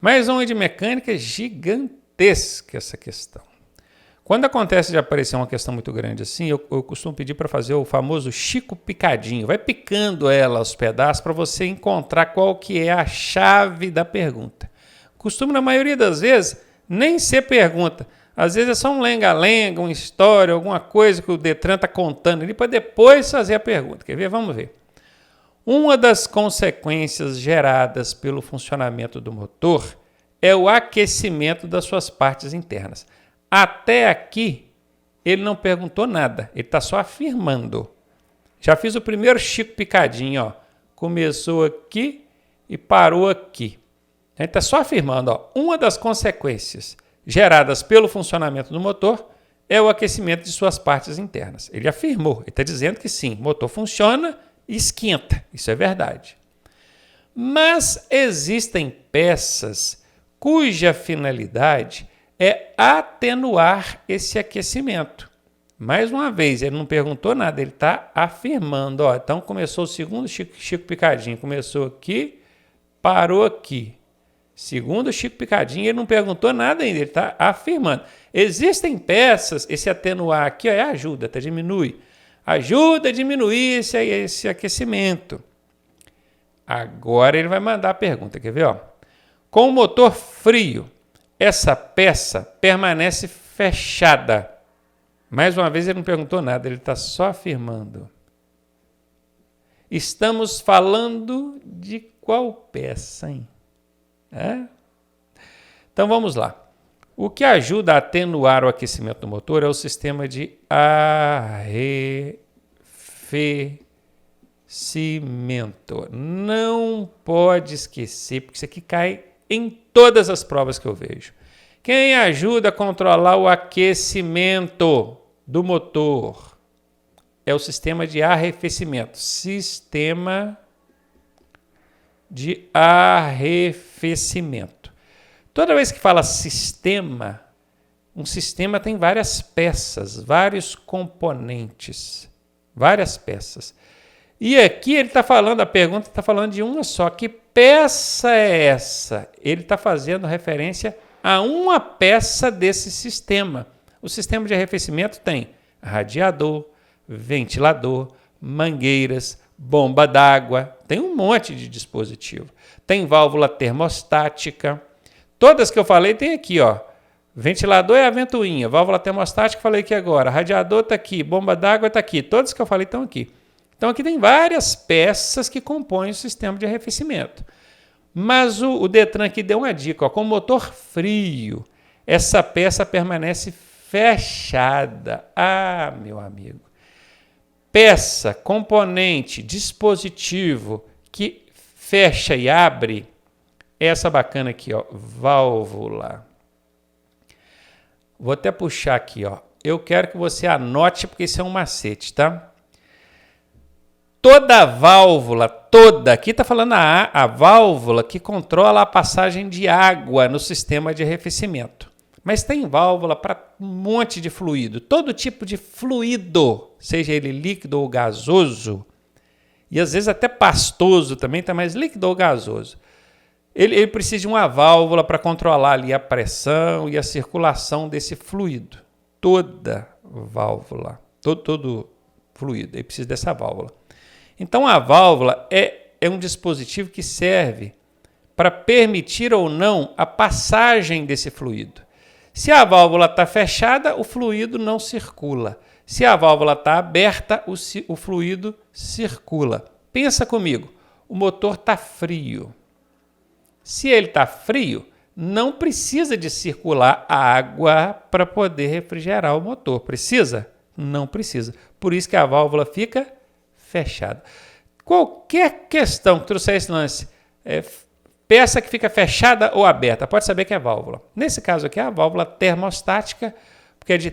Mais uma de mecânica gigantesca essa questão. Quando acontece de aparecer uma questão muito grande assim, eu costumo pedir para fazer o famoso Chico picadinho. Vai picando ela aos pedaços para você encontrar qual que é a chave da pergunta. Costuma, na maioria das vezes, nem ser pergunta. Às vezes é só um lenga-lenga, uma história, alguma coisa que o Detran está contando ali para depois fazer a pergunta. Quer ver? Vamos ver. Uma das consequências geradas pelo funcionamento do motor é o aquecimento das suas partes internas. Até aqui, ele não perguntou nada, ele está só afirmando. Já fiz o primeiro Chico picadinho, ó. Começou aqui e parou aqui. Ele está só afirmando, ó. Uma das consequências geradas pelo funcionamento do motor é o aquecimento de suas partes internas. Ele afirmou, ele está dizendo que sim, o motor funciona e esquenta, isso é verdade. Mas existem peças cuja finalidade é atenuar esse aquecimento. Mais uma vez, ele não perguntou nada, ele está afirmando. Ó, então começou o segundo Chico picadinho, começou aqui, parou aqui. Segundo Chico picadinho, ele não perguntou nada ainda, ele está afirmando. Existem peças, esse atenuar aqui ó, é ajuda, tá? Diminui. Ajuda a diminuir esse aquecimento. Agora ele vai mandar a pergunta, quer ver? Ó? Com o motor frio, essa peça permanece fechada. Mais uma vez ele não perguntou nada, ele está só afirmando. Estamos falando de qual peça, hein? Então vamos lá. O que ajuda a atenuar o aquecimento do motor é o sistema de arrefecimento. Não pode esquecer, porque isso aqui cai em todas as provas que eu vejo. Quem ajuda a controlar o aquecimento do motor é o sistema de arrefecimento. Sistema de arrefecimento. Toda vez que fala sistema, um sistema tem várias peças, vários componentes, várias peças. E aqui ele está falando, a pergunta está falando de uma só. Que peça é essa? Ele está fazendo referência a uma peça desse sistema. O sistema de arrefecimento tem radiador, ventilador, mangueiras, bomba d'água, tem um monte de dispositivo. Tem válvula termostática. Todas que eu falei tem aqui, ó. Ventilador é a ventoinha, válvula termostática falei aqui agora, radiador está aqui, bomba d'água está aqui, todas que eu falei estão aqui. Então aqui tem várias peças que compõem o sistema de arrefecimento. Mas o Detran aqui deu uma dica, ó, com o motor frio, essa peça permanece fechada. Ah, meu amigo. Peça, componente, dispositivo que fecha e abre, essa bacana aqui, ó, válvula. Vou até puxar aqui, ó. Eu quero que você anote, porque isso é um macete, tá? Toda válvula, aqui está falando a válvula que controla a passagem de água no sistema de arrefecimento. Mas tem válvula para um monte de fluido, todo tipo de fluido, seja ele líquido ou gasoso, e às vezes até pastoso também, tá mais líquido ou gasoso. Ele precisa de uma válvula para controlar ali a pressão e a circulação desse fluido. Toda válvula, todo fluido, ele precisa dessa válvula. Então a válvula é um dispositivo que serve para permitir ou não a passagem desse fluido. Se a válvula está fechada, o fluido não circula. Se a válvula está aberta, o fluido circula. Pensa comigo, o motor está frio. Se ele está frio, não precisa de circular água para poder refrigerar o motor. Precisa? Não precisa. Por isso que a válvula fica fechada. Qualquer questão que trouxer esse lance, peça que fica fechada ou aberta, pode saber que é válvula. Nesse caso aqui é a válvula termostática, porque é de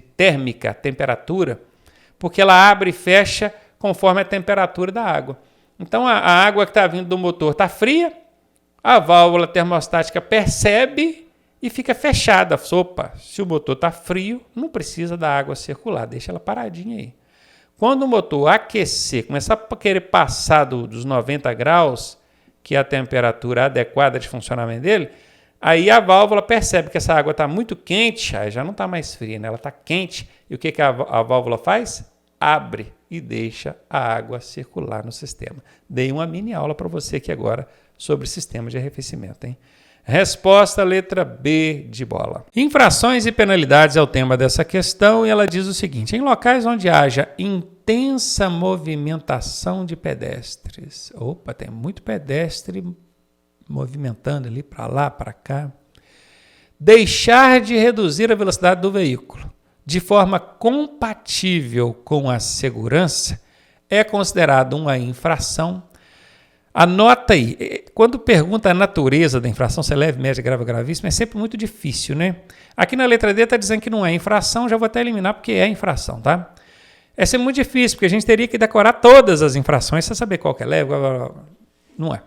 térmica, temperatura, porque ela abre e fecha conforme a temperatura da água. Então a água que está vindo do motor está fria, a válvula termostática percebe e fica fechada. Opa, se o motor está frio, não precisa da água circular, deixa ela paradinha aí. Quando o motor aquecer, começar a querer passar dos 90 graus, que é a temperatura adequada de funcionamento dele, aí a válvula percebe que essa água está muito quente, aí já não está mais fria, né? Ela está quente. E o que a válvula faz? Abre e deixa a água circular no sistema. Dei uma mini aula para você aqui agora sobre sistema de arrefecimento, hein? Resposta letra B de bola. Infrações e penalidades é o tema dessa questão e ela diz o seguinte: em locais onde haja intensa movimentação de pedestres. Opa, tem muito pedestre movimentando ali para lá, para cá. Deixar de reduzir a velocidade do veículo de forma compatível com a segurança é considerado uma infração. Anota aí, quando pergunta a natureza da infração, se é leve, média, grave ou gravíssima, é sempre muito difícil, né? Aqui na letra D está dizendo que não é infração, já vou até eliminar porque é infração, tá? É sempre muito difícil, porque a gente teria que decorar todas as infrações, para saber qual que é leve, não é.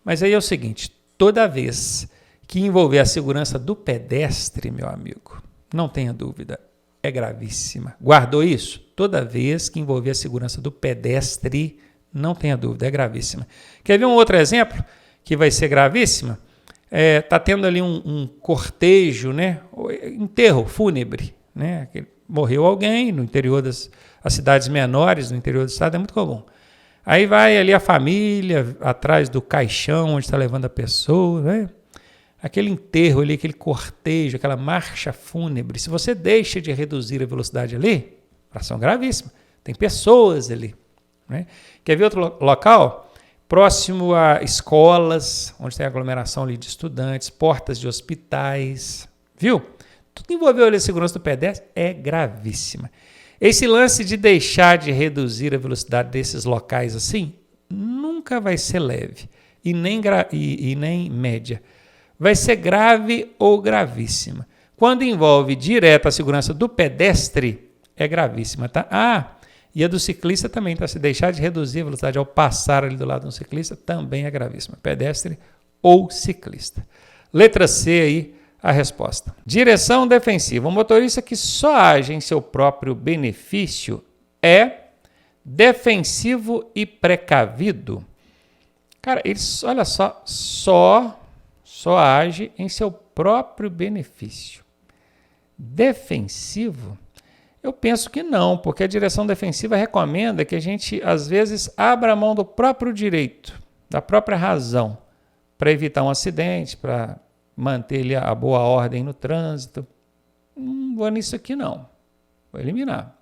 Mas aí é o seguinte, toda vez que envolver a segurança do pedestre, meu amigo, não tenha dúvida, é gravíssima. Guardou isso? Toda vez que envolver a segurança do pedestre, não tenha dúvida, é gravíssima. Quer ver um outro exemplo que vai ser gravíssima? Está tendo ali um cortejo, né? Enterro fúnebre, né? Morreu alguém no interior das cidades menores, no interior do estado, é muito comum. Aí vai ali a família atrás do caixão onde está levando a pessoa, né? Aquele enterro ali, aquele cortejo, aquela marcha fúnebre. Se você deixa de reduzir a velocidade ali, infração gravíssima. Tem pessoas ali. Né? Quer ver outro local? Próximo a escolas, onde tem aglomeração ali de estudantes, portas de hospitais, viu? Tudo envolveu ali a segurança do pedestre, é gravíssima. Esse lance de deixar de reduzir a velocidade desses locais assim, nunca vai ser leve e nem média. Vai ser grave ou gravíssima. Quando envolve direto a segurança do pedestre, é gravíssima, tá? E a do ciclista também, tá? Se deixar de reduzir a velocidade ao passar ali do lado do ciclista, também é gravíssima. Pedestre ou ciclista. Letra C aí, a resposta. Direção defensiva. Um motorista que só age em seu próprio benefício é defensivo e precavido. Cara, ele, olha só age em seu próprio benefício. Defensivo? Eu penso que não, porque a direção defensiva recomenda que a gente, às vezes, abra a mão do próprio direito, da própria razão, para evitar um acidente, para manter ali a boa ordem no trânsito. Não vou nisso aqui, não. Vou eliminar.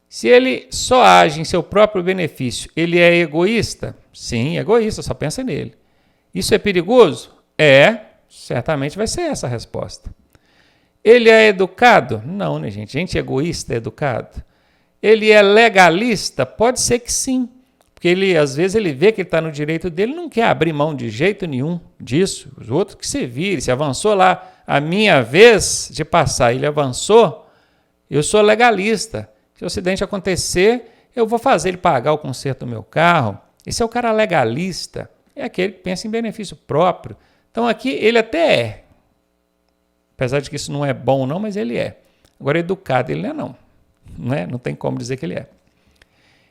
Se ele só age em seu próprio benefício, ele é egoísta? Sim, egoísta, só pensa nele. Isso é perigoso? Certamente vai ser essa a resposta. Ele é educado? Não, né, gente? Gente egoísta é educado. Ele é legalista? Pode ser que sim. Porque ele, às vezes ele vê que ele está no direito dele, não quer abrir mão de jeito nenhum disso. Os outros que se virem, se avançou lá a minha vez de passar, ele avançou, eu sou legalista. Se o acidente acontecer, eu vou fazer ele pagar o conserto do meu carro. Esse é o cara legalista. É aquele que pensa em benefício próprio. Então aqui ele até é. Apesar de que isso não é bom não, mas ele é. Agora educado ele não é. Não tem como dizer que ele é.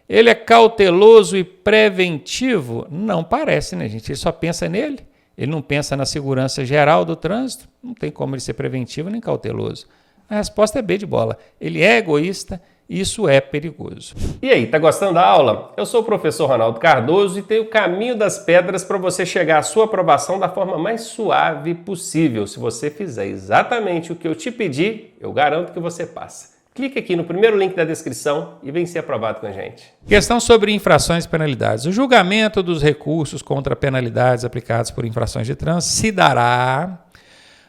Ele é cauteloso e preventivo? Não parece, né, gente? Ele só pensa nele. Ele não pensa na segurança geral do trânsito. Não tem como ele ser preventivo nem cauteloso. A resposta é B de bola. Ele é egoísta. Isso é perigoso. E aí, tá gostando da aula? Eu sou o professor Ronaldo Cardoso e tenho o caminho das pedras para você chegar à sua aprovação da forma mais suave possível. Se você fizer exatamente o que eu te pedi, eu garanto que você passa. Clique aqui no primeiro link da descrição e vem ser aprovado com a gente. Questão sobre infrações e penalidades. O julgamento dos recursos contra penalidades aplicadas por infrações de trânsito se dará...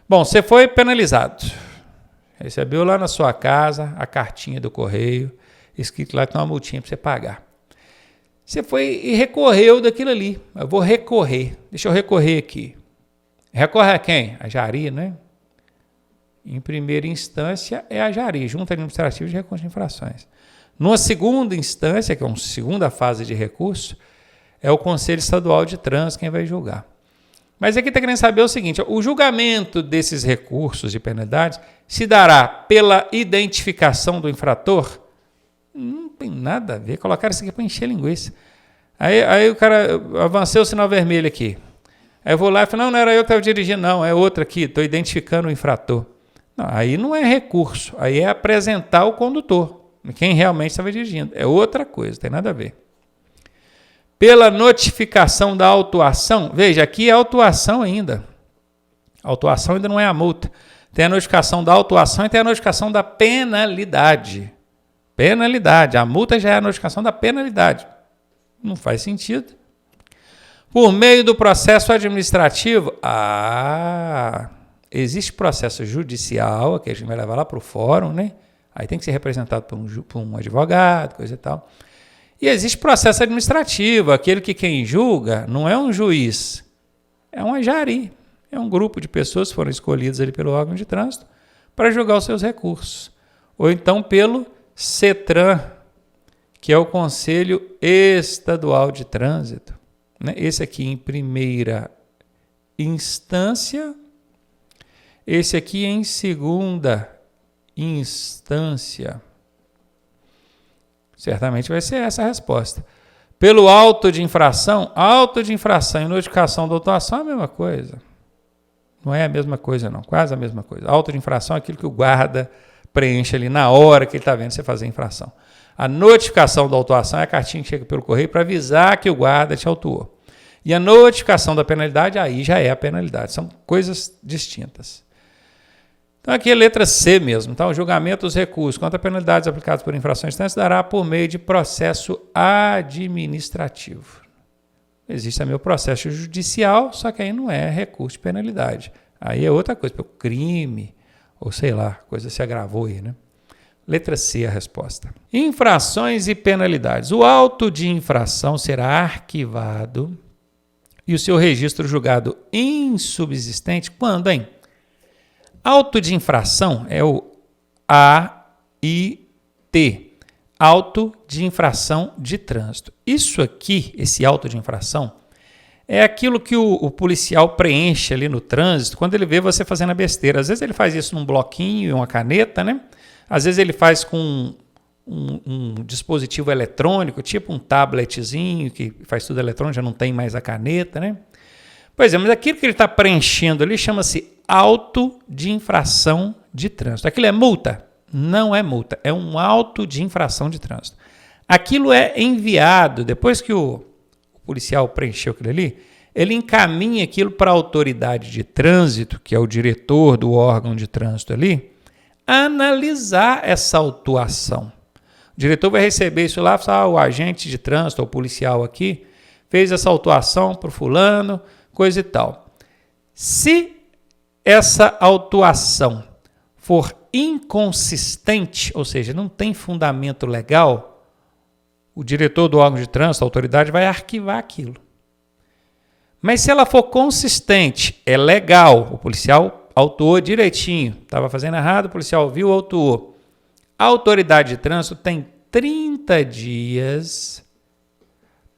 Bom, você foi penalizado. Recebeu lá na sua casa a cartinha do correio, escrito lá que tem uma multinha para você pagar. Você foi e recorreu daquilo ali. Eu vou recorrer. Deixa eu recorrer aqui. Recorre a quem? A Jari, né? Em primeira instância é a Jari, Junta Administrativa de Recursos de Infrações. Numa segunda instância, que é uma segunda fase de recurso, é o Conselho Estadual de Trânsito quem vai julgar. Mas aqui está querendo saber o seguinte, o julgamento desses recursos de penalidades se dará pela identificação do infrator? Não tem nada a ver, colocaram isso aqui para encher linguiça. Aí o cara, avancei o sinal vermelho aqui. Aí eu vou lá e falo, não era eu que estava dirigindo, não, é outro aqui, estou identificando o infrator. Não, aí não é recurso, aí é apresentar o condutor, quem realmente estava dirigindo. É outra coisa, tem nada a ver. Pela notificação da autuação, veja, aqui é autuação ainda. A autuação ainda não é a multa. Tem a notificação da autuação e tem a notificação da penalidade. Penalidade, a multa já é a notificação da penalidade. Não faz sentido. Por meio do processo administrativo, existe processo judicial, que a gente vai levar lá para o fórum, né? Aí tem que ser representado por um advogado, coisa e tal. E existe processo administrativo, aquele que quem julga não é um juiz, é um ajari, é um grupo de pessoas que foram escolhidas ali pelo órgão de trânsito para julgar os seus recursos. Ou então pelo CETRAN, que é o Conselho Estadual de Trânsito. Esse aqui em primeira instância, esse aqui em segunda instância. Certamente vai ser essa a resposta. Pelo auto de infração e notificação da autuação é a mesma coisa. Não é a mesma coisa, não. Quase a mesma coisa. Auto de infração é aquilo que o guarda preenche ali na hora que ele está vendo você fazer a infração. A notificação da autuação é a cartinha que chega pelo correio para avisar que o guarda te autuou. E a notificação da penalidade, aí já é a penalidade. São coisas distintas. Então aqui é letra C mesmo. Então, o julgamento dos recursos quanto a penalidades aplicadas por infrações se dará por meio de processo administrativo. Existe também o processo judicial, só que aí não é recurso de penalidade. Aí é outra coisa, pelo crime, ou sei lá, a coisa se agravou aí, né? Letra C a resposta. Infrações e penalidades. O auto de infração será arquivado e o seu registro julgado insubsistente quando, hein? Auto de infração é o AIT, auto de infração de trânsito. Isso aqui, esse auto de infração, é aquilo que o policial preenche ali no trânsito quando ele vê você fazendo a besteira. Às vezes ele faz isso num bloquinho e uma caneta, né? Às vezes ele faz com um dispositivo eletrônico, tipo um tabletzinho que faz tudo eletrônico, já não tem mais a caneta, né? Pois é, mas aquilo que ele está preenchendo ali chama-se auto de infração de trânsito. Aquilo é multa? Não é multa, é um auto de infração de trânsito. Aquilo é enviado, depois que o policial preencheu aquilo ali, ele encaminha aquilo para a autoridade de trânsito, que é o diretor do órgão de trânsito ali, analisar essa autuação. O diretor vai receber isso lá e falar, o agente de trânsito, ou policial aqui, fez essa autuação para o fulano, coisa e tal. Se essa autuação for inconsistente, ou seja, não tem fundamento legal, o diretor do órgão de trânsito, a autoridade, vai arquivar aquilo. Mas se ela for consistente, é legal, o policial autuou direitinho, estava fazendo errado, o policial viu, autuou. A autoridade de trânsito tem 30 dias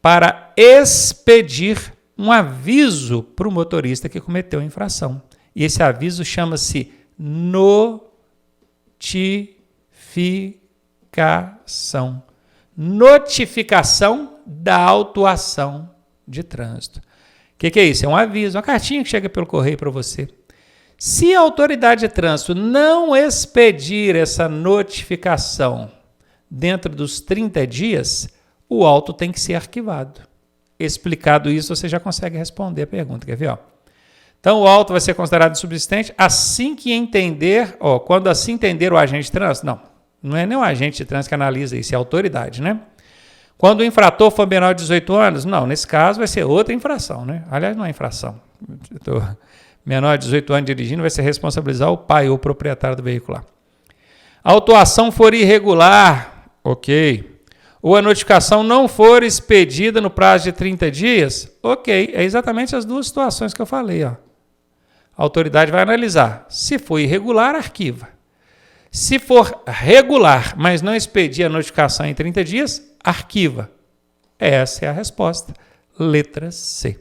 para expedir um aviso para o motorista que cometeu a infração. E esse aviso chama-se notificação. Notificação da autuação de trânsito. O que é isso? É um aviso, uma cartinha que chega pelo correio para você. Se a autoridade de trânsito não expedir essa notificação dentro dos 30 dias, o auto tem que ser arquivado. Explicado isso, você já consegue responder a pergunta. Quer ver? Ó? Então, o auto vai ser considerado subsistente assim que entender, quando assim entender o agente de trânsito. Não é nem o agente de trânsito que analisa isso, é a autoridade, né? Quando o infrator for menor de 18 anos, não, nesse caso vai ser outra infração, né? Aliás, não é infração. Menor de 18 anos dirigindo vai ser responsabilizar o pai ou o proprietário do veículo. A autuação for irregular, ok. Ou a notificação não for expedida no prazo de 30 dias, ok. É exatamente as duas situações que eu falei. Ó. A autoridade vai analisar. Se for irregular, arquiva. Se for regular, mas não expedir a notificação em 30 dias, arquiva. Essa é a resposta. Letra C.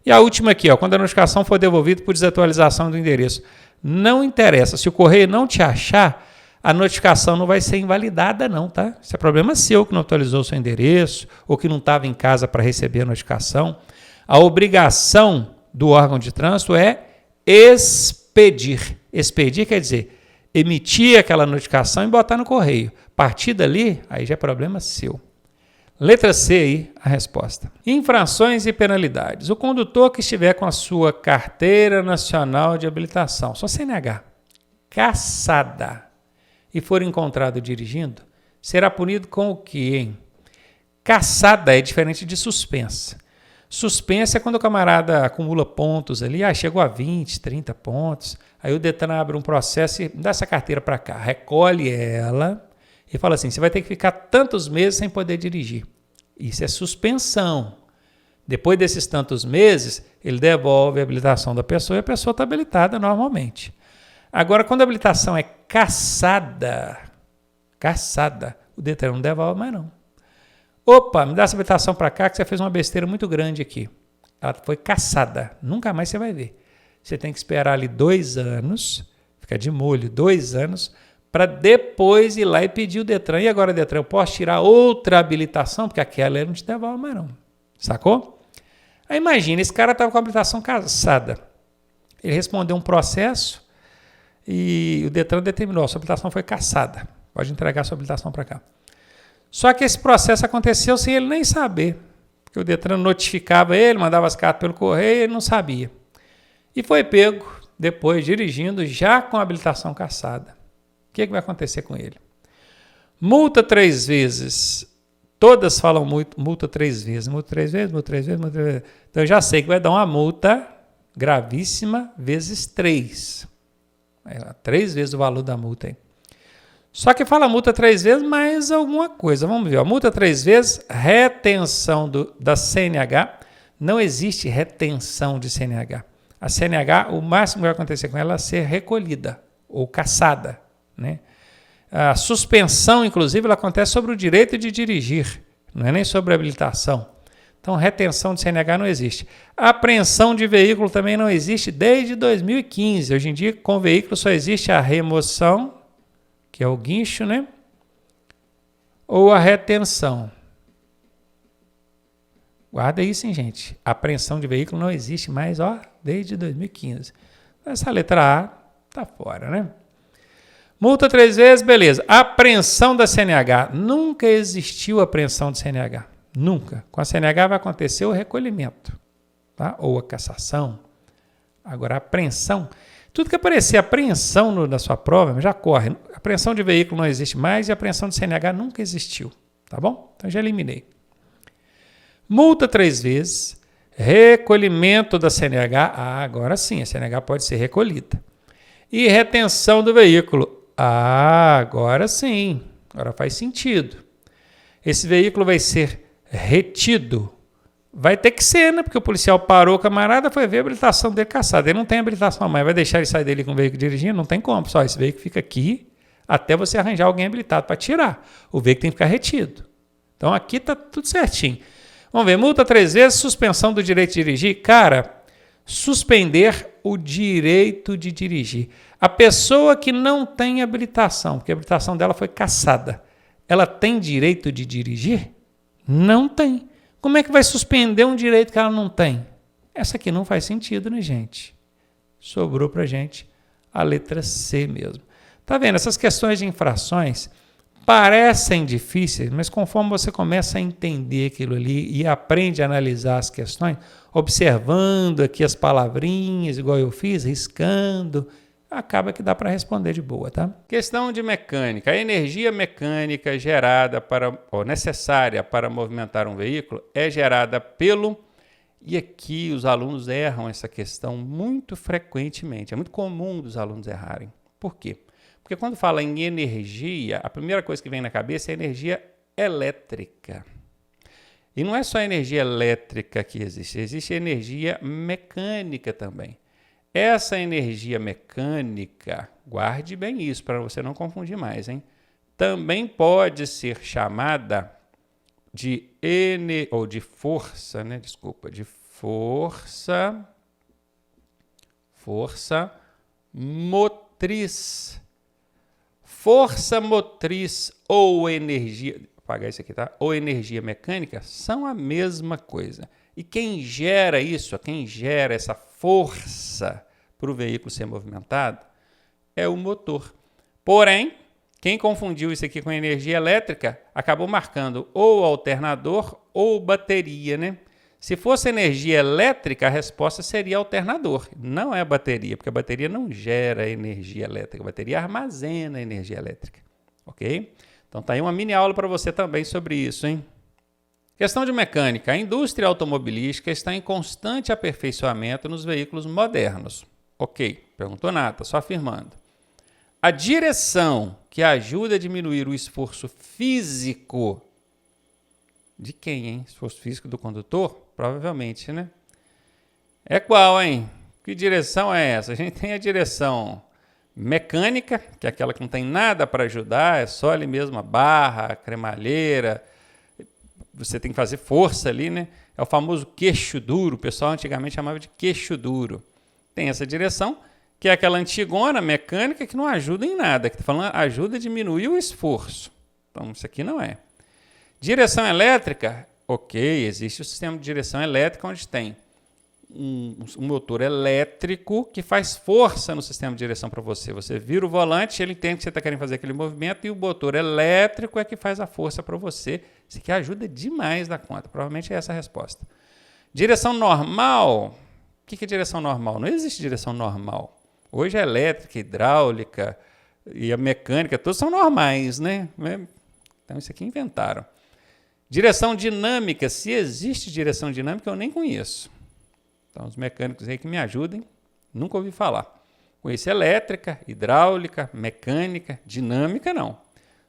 E a última aqui, quando a notificação for devolvida por desatualização do endereço. Não interessa. Se o correio não te achar, a notificação não vai ser invalidada não, tá? Isso é problema seu que não atualizou o seu endereço ou que não estava em casa para receber a notificação. A obrigação do órgão de trânsito é expedir. Expedir quer dizer emitir aquela notificação e botar no correio. A partir dali, aí já é problema seu. Letra C aí, a resposta. Infrações e penalidades. O condutor que estiver com a sua carteira nacional de habilitação, sua CNH, cassada, e for encontrado dirigindo, será punido com o quê, hein? Cassada é diferente de suspensa. Suspensa é quando o camarada acumula pontos ali, chegou a 20, 30 pontos, aí o Detran abre um processo e dá essa carteira para cá, recolhe ela e fala assim, você vai ter que ficar tantos meses sem poder dirigir. Isso é suspensão. Depois desses tantos meses, ele devolve a habilitação da pessoa e a pessoa está habilitada normalmente. Agora, quando a habilitação é cassada, o Detran não devolve mais não. Opa, me dá essa habilitação para cá que você fez uma besteira muito grande aqui. Ela foi cassada, nunca mais você vai ver. Você tem que esperar ali 2 anos, fica de molho 2 anos, para depois ir lá e pedir o Detran. E agora, Detran, eu posso tirar outra habilitação? Porque aquela ele não te devolve mais não. Sacou? Aí imagina, esse cara estava com a habilitação cassada. Ele respondeu um processo e o Detran determinou, a sua habilitação foi cassada. Pode entregar a sua habilitação para cá. Só que esse processo aconteceu sem ele nem saber. Porque o Detran notificava ele, mandava as cartas pelo correio e ele não sabia. E foi pego depois dirigindo já com a habilitação cassada. O que vai acontecer com ele? Multa 3 vezes. Todas falam multa 3 vezes. Multa 3 vezes, multa 3 vezes, multa 3 vezes. Então eu já sei que vai dar uma multa gravíssima vezes 3. 3 vezes o valor da multa aí. Só que fala multa 3 vezes mais alguma coisa. Vamos ver. A multa 3 vezes, retenção da CNH. Não existe retenção de CNH. A CNH, o máximo que vai acontecer com ela é ser recolhida ou cassada, né? A suspensão, inclusive, ela acontece sobre o direito de dirigir, não é nem sobre a habilitação. Então, retenção de CNH não existe. A apreensão de veículo também não existe desde 2015. Hoje em dia, com veículo só existe a remoção, que é o guincho, né? Ou a retenção. Guarda isso, hein, gente. A apreensão de veículo não existe mais, desde 2015. Essa letra A tá fora, né? Multa 3 vezes, beleza. Apreensão da CNH. Nunca existiu apreensão de CNH. Nunca. Com a CNH vai acontecer o recolhimento, tá? Ou a cassação. Agora, a apreensão. Tudo que aparecer apreensão na sua prova, já corre. Apreensão de veículo não existe mais e a apreensão de CNH nunca existiu. Tá bom? Então, já eliminei. Multa 3 vezes. Recolhimento da CNH. Agora sim, a CNH pode ser recolhida. E retenção do veículo. Agora sim. Agora faz sentido. Esse veículo vai ser retido. Vai ter que ser, né? Porque o policial parou o camarada, foi ver a habilitação dele caçada. Ele não tem habilitação mais. Vai deixar ele sair dele com o veículo dirigindo? Não tem como. Só esse veículo fica aqui até você arranjar alguém habilitado para tirar. O veículo tem que ficar retido. Então aqui está tudo certinho. Vamos ver. Multa 3 vezes, suspensão do direito de dirigir. Cara, suspender o direito de dirigir. A pessoa que não tem habilitação, porque a habilitação dela foi cassada, ela tem direito de dirigir? Não tem. Como é que vai suspender um direito que ela não tem? Essa aqui não faz sentido, né, gente? Sobrou pra gente a letra C mesmo. Tá vendo? Essas questões de infrações parecem difíceis, mas conforme você começa a entender aquilo ali e aprende a analisar as questões, observando aqui as palavrinhas, igual eu fiz, riscando, acaba que dá para responder de boa, tá? Questão de mecânica. A energia mecânica gerada necessária para movimentar um veículo é gerada pelo... E aqui os alunos erram essa questão muito frequentemente. É muito comum dos alunos errarem. Por quê? Porque quando fala em energia, a primeira coisa que vem na cabeça é energia elétrica. E não é só energia elétrica que existe, existe energia mecânica também. Essa energia mecânica, guarde bem isso para você não confundir mais, hein? Também pode ser chamada de força, né? Desculpa, de força motriz. força motriz ou energia, vou apagar isso aqui, tá? Ou energia mecânica são a mesma coisa. E quem gera isso, quem gera essa força para o veículo ser movimentado, é o motor. Porém, quem confundiu isso aqui com energia elétrica, acabou marcando ou alternador ou bateria, né? Se fosse energia elétrica, a resposta seria alternador, não é bateria, porque a bateria não gera energia elétrica, a bateria armazena energia elétrica, ok? Então tá aí uma mini aula para você também sobre isso, hein? Questão de mecânica. A indústria automobilística está em constante aperfeiçoamento nos veículos modernos. Ok, perguntou nada, só afirmando. A direção que ajuda a diminuir o esforço físico de quem, hein? Esforço físico do condutor? Provavelmente, né? É qual, hein? Que direção é essa? A gente tem a direção mecânica, que é aquela que não tem nada para ajudar, é só ali mesmo a barra, a cremalheira, você tem que fazer força ali, né? É o famoso queixo duro, o pessoal antigamente chamava de queixo duro. Tem essa direção, que é aquela antigona mecânica que não ajuda em nada, que está falando ajuda a diminuir o esforço. Então, isso aqui não é. Direção elétrica, ok, existe o sistema de direção elétrica onde tem um motor elétrico que faz força no sistema de direção para você. Você vira o volante, ele entende que você está querendo fazer aquele movimento e o motor elétrico é que faz a força para você. Isso aqui ajuda demais da conta. Provavelmente é essa a resposta. Direção normal. O que é direção normal? Não existe direção normal. Hoje a elétrica, a hidráulica e a mecânica, todos são normais, né? Então isso aqui inventaram. Direção dinâmica. Se existe direção dinâmica, eu nem conheço. Então, os mecânicos aí que me ajudem, nunca ouvi falar. Conheço elétrica, hidráulica, mecânica, dinâmica, não.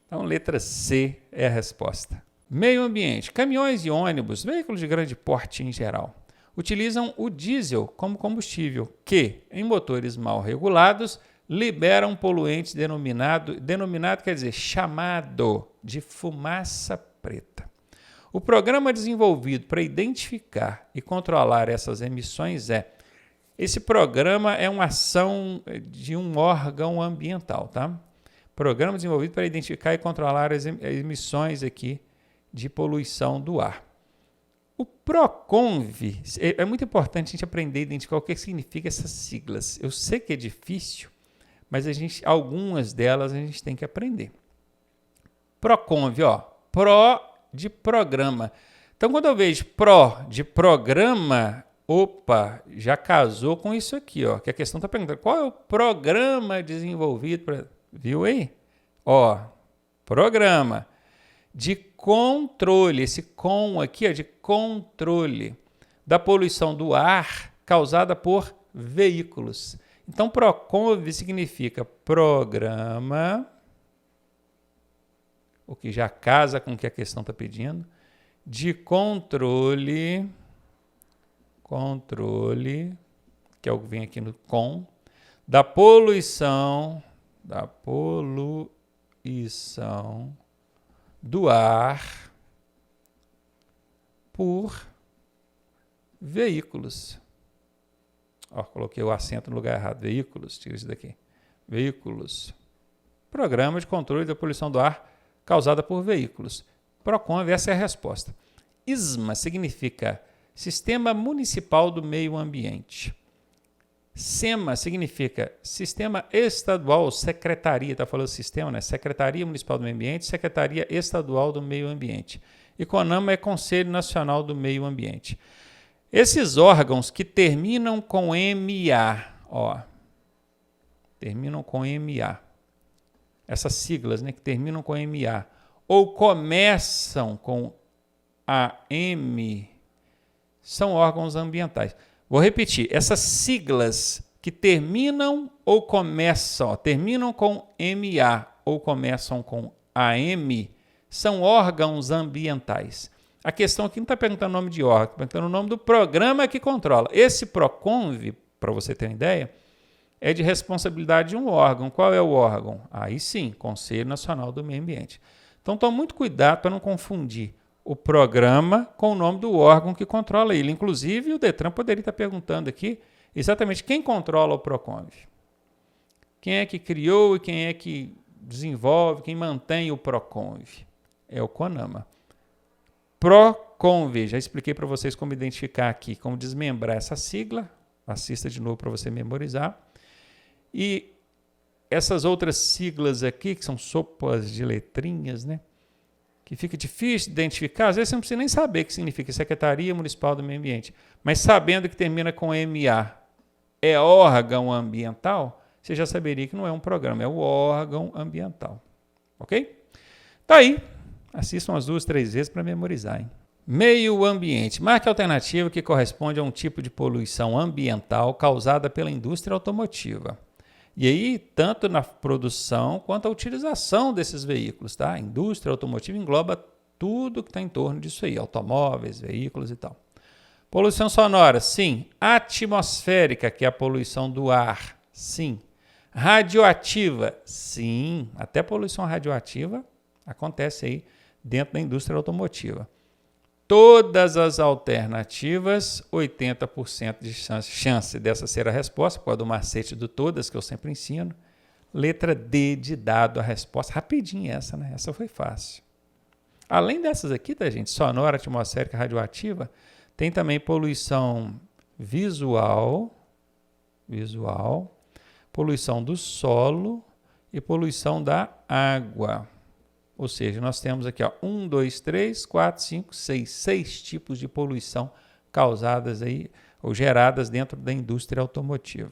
Então, letra C é a resposta. Meio ambiente. Caminhões e ônibus, veículos de grande porte em geral, utilizam o diesel como combustível, que, em motores mal regulados, liberam poluentes denominado quer dizer chamado de fumaça preta. O programa desenvolvido para identificar e controlar essas emissões esse programa é uma ação de um órgão ambiental, tá? Programa desenvolvido para identificar e controlar as emissões aqui de poluição do ar. O PROCONV, é muito importante a gente aprender a identificar o que significa essas siglas. Eu sei que é difícil, mas algumas delas a gente tem que aprender. PROCONV, Pro de programa. Então, quando eu vejo Pro de programa, opa, já casou com isso aqui, que a questão está perguntando, qual é o programa desenvolvido, viu aí? Programa de controle, esse com aqui, de controle da poluição do ar causada por veículos. Então, PROCONV significa programa, o que já casa com o que a questão está pedindo, de controle, que é o que vem aqui no com, da poluição do ar por veículos. Coloquei o acento no lugar errado. Veículos, tira isso daqui. Veículos. Programa de controle da poluição do ar causada por veículos. PROCONV, essa é a resposta. SMA significa Sistema Municipal do Meio Ambiente. SEMA significa Sistema Estadual, Secretaria, está falando sistema, né? Secretaria Municipal do Meio Ambiente, Secretaria Estadual do Meio Ambiente. E CONAMA é Conselho Nacional do Meio Ambiente. Esses órgãos que terminam com MA, terminam com MA, essas siglas, né, que terminam com MA, ou começam com AM, são órgãos ambientais. Vou repetir, essas siglas que terminam ou começam, terminam com MA ou começam com AM, são órgãos ambientais. A questão aqui não está perguntando o nome de órgão, está perguntando o nome do programa que controla. Esse PROCONV, para você ter uma ideia, é de responsabilidade de um órgão. Qual é o órgão? Aí sim, Conselho Nacional do Meio Ambiente. Então, tome muito cuidado para não confundir o programa com o nome do órgão que controla ele. Inclusive, o Detran poderia estar perguntando aqui exatamente quem controla o PROCONV. Quem é que criou e quem é que desenvolve, quem mantém o PROCONV? É o CONAMA. PROCONV, já expliquei para vocês como identificar aqui, como desmembrar essa sigla. Assista de novo para você memorizar. E essas outras siglas aqui, que são sopas de letrinhas, né? Que fica difícil de identificar, às vezes você não precisa nem saber o que significa Secretaria Municipal do Meio Ambiente, mas sabendo que termina com MA, é órgão ambiental, você já saberia que não é um programa, é o órgão ambiental. Ok? Tá aí. Assistam umas 2, 3 vezes para memorizar, hein? Meio ambiente. Marque a alternativa que corresponde a um tipo de poluição ambiental causada pela indústria automotiva. E aí, tanto na produção quanto a utilização desses veículos, tá? A indústria automotiva engloba tudo que está em torno disso aí, automóveis, veículos e tal. Poluição sonora, sim. Atmosférica, que é a poluição do ar, sim. Radioativa, sim. Até poluição radioativa acontece aí dentro da indústria automotiva. Todas as alternativas, 80% de chance dessa ser a resposta, por causa do macete do todas, que eu sempre ensino. Letra D de dado a resposta. Rapidinho essa, né? Essa foi fácil. Além dessas aqui, tá, gente? Sonora, atmosférica, radioativa, tem também poluição visual, poluição do solo e poluição da água. Ou seja, nós temos aqui 1, 2, 3, 4, 5, 6 tipos de poluição causadas aí ou geradas dentro da indústria automotiva.